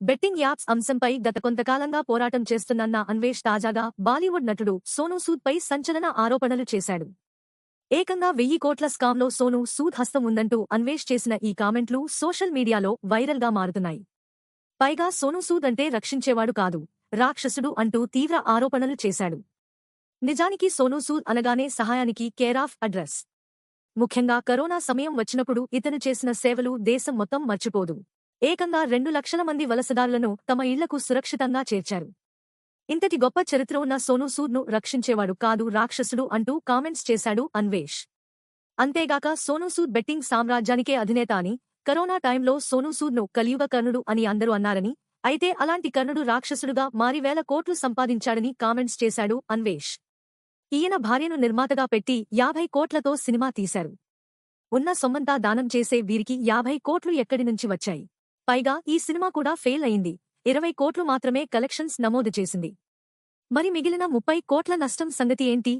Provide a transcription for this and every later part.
Betting apps అంశంపై గత కొంతకాలంగా పోరాటం చేస్తున్న అన్వేష్ తాజాగా బాలీవుడ్ నటుడు సోనూ సూద్ పై సంచలన ఆరోపణలు చేశాడు. ఏకంగా 1000 కోట్ల స్కామ్లో సోనూ సూద్ హస్తం ఉందంటూ అన్వేష్ చేసిన ఈ కామెంట్లు సోషల్ మీడియాలో వైరల్గా మారుతున్నాయి. పైగా సోనూ సూద్ అంటే రక్షించేవాడు కాదు, రాక్షసుడు అంటూ తీవ్ర ఆరోపణలు చేశాడు. నిజానికి సోనూ సూద్ అనగానే సహాయానికి కేర్ ఆఫ్ అడ్రస్. ముఖ్యంగా కరోనా సమయం వచ్చినప్పుడు ఇతను చేసిన సేవలు దేశం మొత్తం మర్చిపోదు. ఏకంగా 2 లక్షల మంది వలసదారులను తమ ఇళ్లకు సురక్షితంగా చేర్చారు. ఇంతటి గొప్ప చరిత్ర ఉన్న సోనూ సూద్ను రక్షించేవాడు కాదు, రాక్షసుడు అంటూ కామెంట్స్ చేశాడు అన్వేష్. అంతేగాక సోనూ సూద్ బెట్టింగ్ సామ్రాజ్యానికే అధినేత అని, కరోనా టైంలో సోనూ సూద్ను కలియుగ కర్ణుడు అని అందరూ అన్నారని, అయితే అలాంటి కర్ణుడు రాక్షసుడుగా మారి వేల కోట్లు సంపాదించాడని కామెంట్స్ చేశాడు అన్వేష్. ఈయన భార్యను నిర్మాతగా పెట్టి 50 కోట్లతో సినిమా తీశారు. ఉన్న సొమ్మంతా దానం చేసే వీరికి 50 కోట్లు ఎక్కడి నుంచి వచ్చాయి? పైగా ఈ సినిమా కూడా ఫెయిల్ అయింది. 20 కోట్లు మాత్రమే కలెక్షన్స్ నమోదు చేసింది. మరి మిగిలిన 30 కోట్ల నష్టం సంగతి ఏంటి?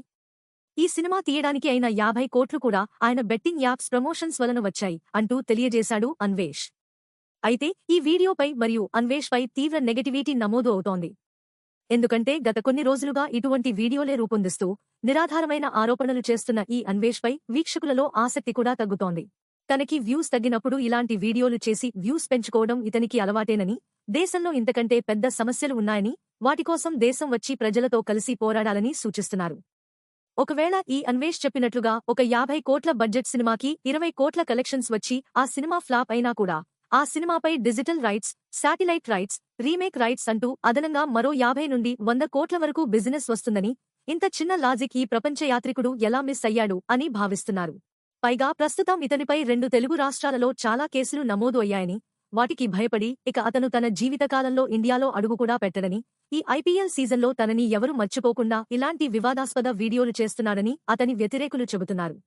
ఈ సినిమా తీయడానికి అయిన 50 కోట్లు కూడా ఆయన బెట్టింగ్ యాప్స్ ప్రమోషన్స్ వలన వచ్చాయి అంటూ తెలియజేశాడు అన్వేష్. అయితే ఈ వీడియోపై మరియు అన్వేష్ పై తీవ్ర నెగటివిటీ నమోదు అవుతోంది. ఎందుకంటే గత కొన్ని రోజులుగా ఇటువంటి వీడియోలే రూపొందిస్తూ నిరాధారమైన ఆరోపణలు చేస్తున్న ఈ అన్వేష్ పై వీక్షకులలో ఆసక్తి కూడా తగ్గుతోంది. తనకి వ్యూస్ తగ్గినప్పుడు ఇలాంటి వీడియోలు చేసి వ్యూస్ పెంచుకోవడం ఇతనికి అలవాటేనని, దేశంలో ఇంతకంటే పెద్ద సమస్యలు ఉన్నాయని, వాటికోసం దేశం వచ్చి ప్రజలతో కలిసి పోరాడాలని సూచిస్తున్నారు. ఒకవేళ ఈ అన్వేష్ చెప్పినట్లుగా ఒక 50 కోట్ల బడ్జెట్ సినిమాకి 20 కోట్ల కలెక్షన్స్ వచ్చి ఆ సినిమా ఫ్లాప్ అయినా కూడా ఆ సినిమాపై digital rights, satellite rights, remake rights అంటూ అదనంగా మరో 50 నుండి 100 కోట్ల వరకు బిజినెస్ వస్తుందని, ఇంత చిన్న లాజిక్ ఈ ప్రపంచ యాత్రికుడు ఎలా మిస్ అయ్యాడు అని భావిస్తున్నారు. పైగా ప్రస్తుతం ఇతనిపై 2 తెలుగు రాష్ట్రాలలో చాలా కేసులు నమోదు అయ్యాయని, వాటికి భయపడి ఇక అతను తన జీవితకాలంలో ఇండియాలో అడుగు కూడా పెట్టడని, ఈ ఐపీఎల్ సీజన్లో తనని ఎవరు మర్చిపోకుండా ఇలాంటి వివాదాస్పద వీడియోలు చేస్తున్నాడని అతని వ్యతిరేకులు చెబుతున్నారు.